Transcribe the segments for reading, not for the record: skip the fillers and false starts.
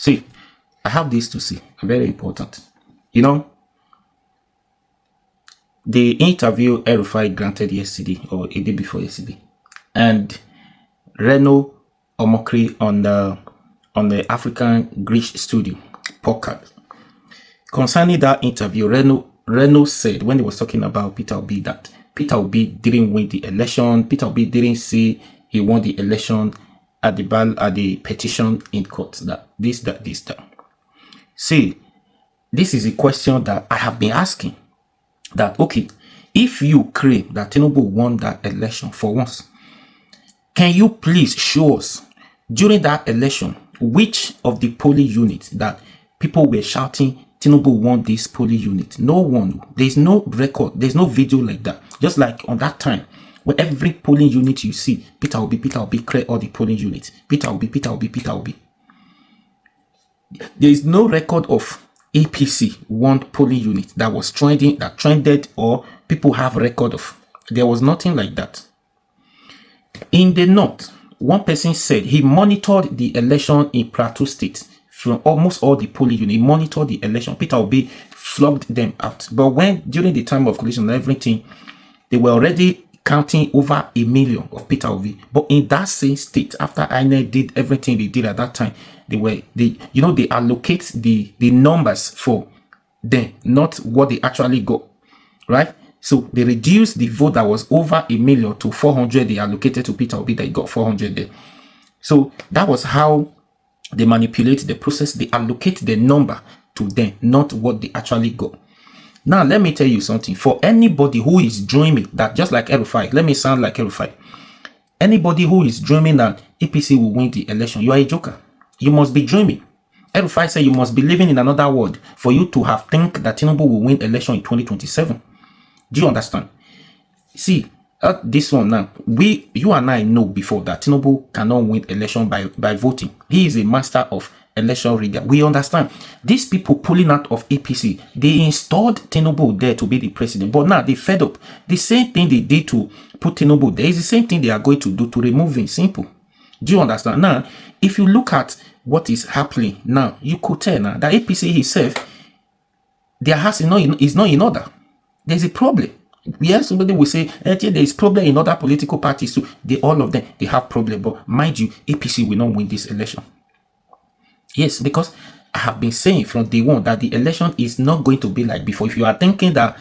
See, I have this to say, very important. You know, the interview El-Rufai granted yesterday or a day before yesterday, and Reno Omokri on the African Greece Studio podcast. Concerning that interview, Reno said when he was talking about Peter Obi that Peter Obi didn't win the election. Peter Obi didn't say he won the election at the petition in court. That. See, this is a question that I have been asking. That okay, if you claim that Tinubu won that election for once, can you please show us during that election which of the polling units that people were shouting Tinubu won this polling unit? No one. There's no record. There's no video like that. Just like on that time, where every polling unit you see, Peter Obi, clear all the polling units. Peter Obi. There is no record of APC one polling unit that was trended, or people have record of. There was nothing like that. In the north, one person said he monitored the election in Plateau State from almost all the polling units. He monitored the election. Peter Obi flogged them out. But when during the time of collation and everything, they were already counting over 1 million of Peter Obi. But in that same state, after INEC did everything they did at that time, they allocate the numbers for them, not what they actually got, right? So they reduced the vote that was over 1 million to 400. They allocated to Peter Obi. They got 400 there. So that was how they manipulate the process. They allocate the number to them, not what they actually got. Now, let me tell you something. For anybody who is dreaming that, just like El-Rufai, let me sound like El-Rufai. Anybody who is dreaming that APC will win the election, you are a joker. You must be dreaming. El-Rufai said you must be living in another world for you to have think that Tinubu will win election in 2027. Do you understand? See, this one now, you and I know before that Tinubu cannot win election by voting. He is a master of election rigor. We understand. These people pulling out of APC, they installed Tinubu there to be the president, but now they fed up. The same thing they did to put Tinubu there is the same thing they are going to do to remove him. Simple. Do you understand? Now, if you look at what is happening now, you could tell now that APC itself, their house is not in order. There's a problem. Yes, somebody will say, there is problem in other political parties too. All of them, they have problem. But mind you, APC will not win this election. Yes, because I have been saying from day one that the election is not going to be like before. If you are thinking that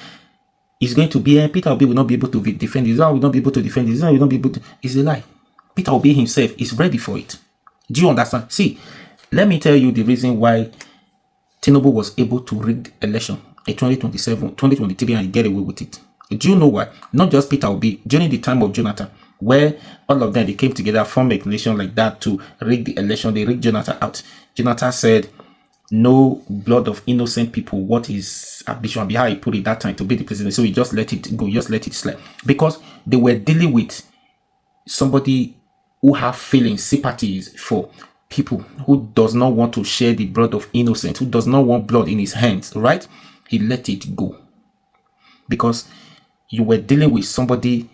it's going to be, Peter Obi will not be able to defend his own, will not be able to defend his own, will not be able to, it's a lie. Peter Obi himself is ready for it. Do you understand? See, let me tell you the reason why Tinubu was able to rig the election in 2027, 2023 and get away with it. Do you know why? Not just Peter Obi, during the time of Jonathan, where all of them, they came together, formed a nation like that to rig the election. They rigged Jonathan out. Jonathan said, no blood of innocent people. What his ambition behind he put it that time to be the president. So he just let it go, just let it slide. Because they were dealing with somebody who have feelings, sympathies for people who does not want to share the blood of innocent, who does not want blood in his hands, right? He let it go. Because you were dealing with somebody,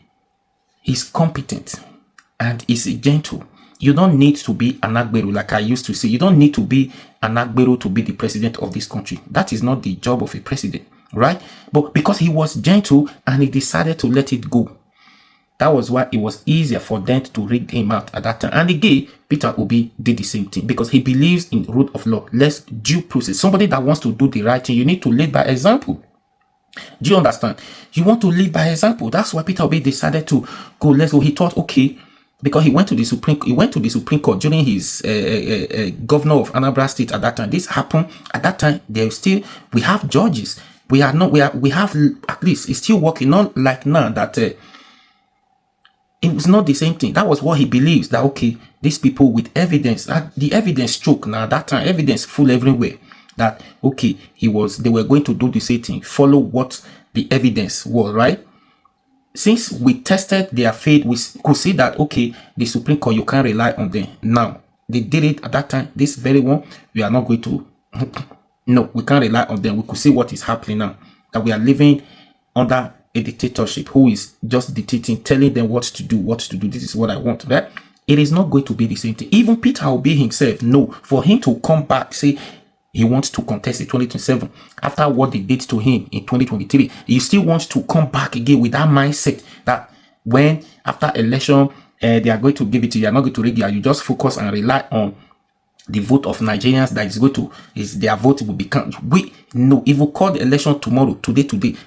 he's competent and he's gentle. You don't need to be an Agbero, like I used to say. You don't need to be an Agbero to be the president of this country. That is not the job of a president, right? But because he was gentle and he decided to let it go, that was why it was easier for them to rig him out at that time. And again, Peter Obi did the same thing because he believes in rule of law, less due process. Somebody that wants to do the right thing, you need to lead by example. Do you understand? You want to lead by example. That's why Peter Obi decided to go. Let's go. He thought, okay, because he went to the Supreme Court during his governor of Anambra State at that time. This happened at that time. We have judges. We have at least it's still working. Not like now that it was not the same thing. That was what he believes, that okay, these people with evidence, the evidence stroke now, that time evidence full everywhere, that okay, they were going to do the same thing, follow what the evidence was, right? Since we tested their faith, we could see that okay, the Supreme Court, you can't rely on them. Now they did it at that time. This very one, we are not going to no, we can't rely on them. We could see what is happening now, that we are living under a dictatorship who is just dictating, telling them what to do. This is what I want, right? It is not going to be the same thing. Even Peter Obi himself, no, for him to come back, say he wants to contest in 2027 after what they did to him in 2023, he still wants to come back again with that mindset that when after election they are going to give it to you, are not going to rig you just focus and rely on the vote of Nigerians that is going to, is their vote will become, we know if we call the election tomorrow, today,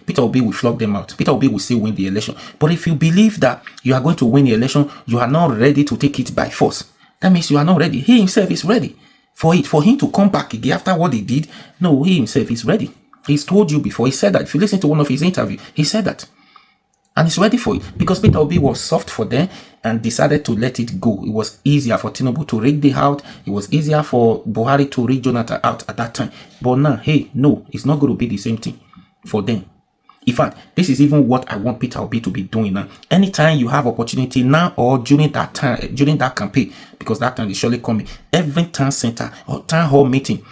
Peter Obi will flog them out. Peter Obi will still win the election. But if you believe that you are going to win the election, you are not ready to take it by force. That means you are not ready. He himself is ready for it, for him to come back again after what he did. No, he himself is ready. He's told you before. He said that. If you listen to one of his interviews, he said that. And he's ready for it because Peter Obi was soft for them and decided to let it go. It was easier for Tinubu to rig the out. It was easier for Buhari to rig Jonathan out at that time. But now, hey, no, it's not going to be the same thing for them. In fact, this is even what I want Peter Obi to be doing now. Anytime you have opportunity now or during that time, during that campaign, because that time is surely coming, every town center or town hall meeting,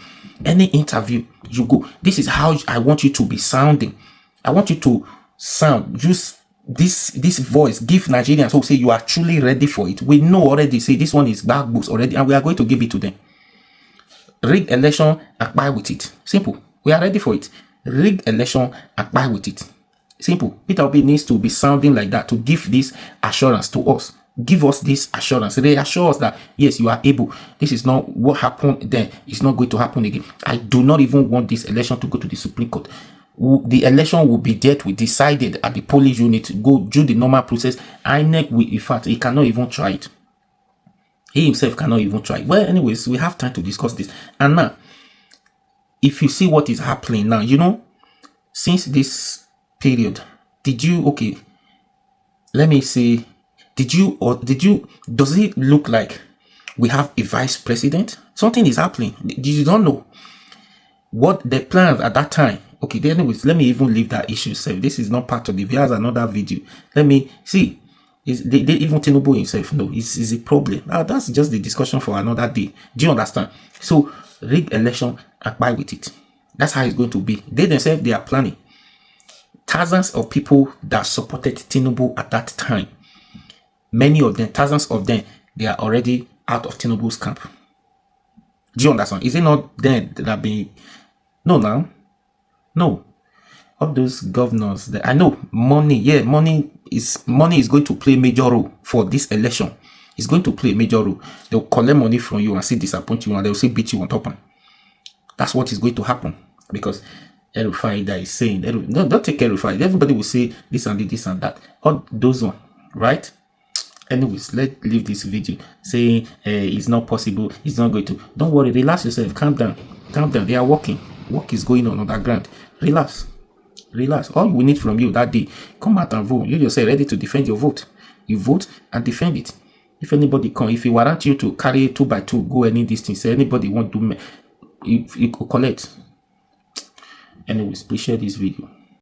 any interview you go, this is how I want you to be sounding. I want you to sound, use this voice, give Nigerians hope, say you are truly ready for it. We know already, say this one is back books already, and we are going to give it to them. Rig election, apply with it. Simple. We are ready for it. Rig election, apply with it. Simple. Peter Obi needs to be sounding like that to give this assurance to us. Give us this assurance. Reassure us that yes, you are able. This is not what happened then. It's not going to happen again. I do not even want this election to go to the Supreme Court. The election will be dealt with, decided at the polling unit, go do the normal process. INEC will, in fact, he cannot even try it. He himself cannot even try it. Well, anyways, we have time to discuss this. And now, if you see what is happening now, you know, since this period, did you, okay, let me see, does it look like we have a vice president? Something is happening. You don't know what the plans at that time. Okay, then anyways, let me even leave that issue. So this is not part of the video. Here's another video. Let me see. They even Tinubu himself know is a problem. Now that's just the discussion for another day. Do you understand? So rig election, apply with it. That's how it's going to be. They themselves, they are planning. Thousands of people that supported Tinubu at that time, many of them, thousands of them, they are already out of Tinubu's camp. Do you understand? Is it not them that have been? No, now. No, all those governors that I know, money, yeah, money is going to play a major role for this election. It's going to play a major role. They'll collect money from you and say disappoint you, and they'll say beat you on top. That's what is going to happen because El-Rufai that is saying, no, don't take El-Rufai. Everybody will say this and this and that. All those one, right? Anyways, let's leave this video saying it's not possible. It's not going to. Don't worry, relax yourself. Calm down. Calm down. They are working. Work is going on that ground. Relax. All we need from you that day, come out and vote. You yourself ready to defend your vote. You vote and defend it. If anybody come, if he warrant you to carry 2x2, go any distance, say anybody want to, you collect. Anyways, please share this video.